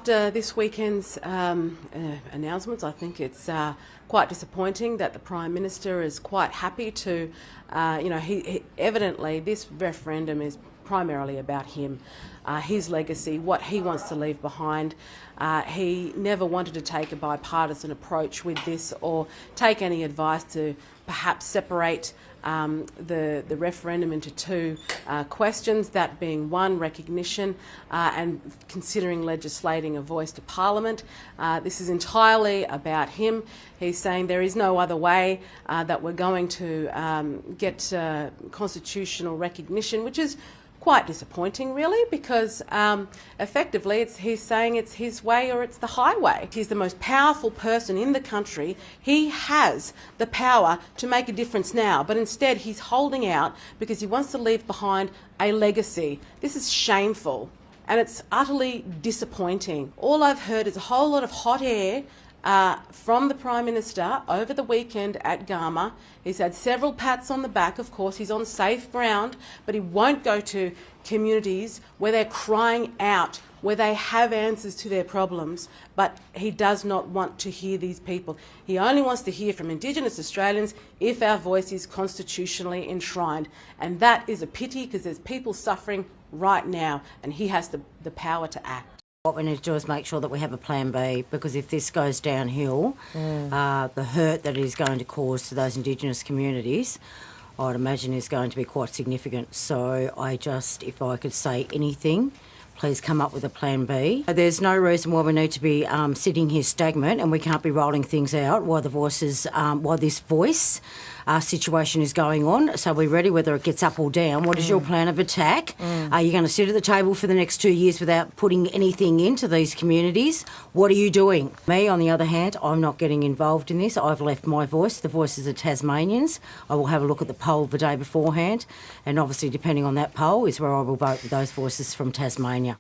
After this weekend's announcements, I think it's quite disappointing that the Prime Minister is quite happy to, he evidently this referendum is primarily about him, his legacy, what he wants to leave behind. He never wanted to take a bipartisan approach with this or take any advice to perhaps separate the referendum into two questions, that being one, recognition, and considering legislating a voice to Parliament. This is entirely about him. He's saying there is no other way that we're going to get constitutional recognition, which is quite disappointing, really, because effectively he's saying it's his way or it's the highway. He's the most powerful person in the country. He has the power to make a difference now, but instead he's holding out because he wants to leave behind a legacy. This is shameful and it's utterly disappointing. All I've heard is a whole lot of hot air from the Prime Minister over the weekend at Garma. He's had several pats on the back. Of course, he's on safe ground, but he won't go to communities where they're crying out, where they have answers to their problems, but he does not want to hear these people. He only wants to hear from Indigenous Australians if our voice is constitutionally enshrined. And that is a pity, because there's people suffering right now, and he has the power to act. What we need to do is make sure that we have a plan B, because if this goes downhill, the hurt that it is going to cause to those Indigenous communities, I'd imagine is going to be quite significant. So if I could say anything, please come up with a plan B. There's no reason why we need to be sitting here stagnant and we can't be rolling things out while this voice situation is going on. So we're ready, whether it gets up or down. What is your plan of attack? Are you going to sit at the table for the next 2 years without putting anything into these communities? What are you doing? Me, on the other hand, I'm not getting involved in this. I've left my voice, the voices of Tasmanians. I will have a look at the poll the day beforehand, and obviously depending on that poll is where I will vote with those voices from Tasmania.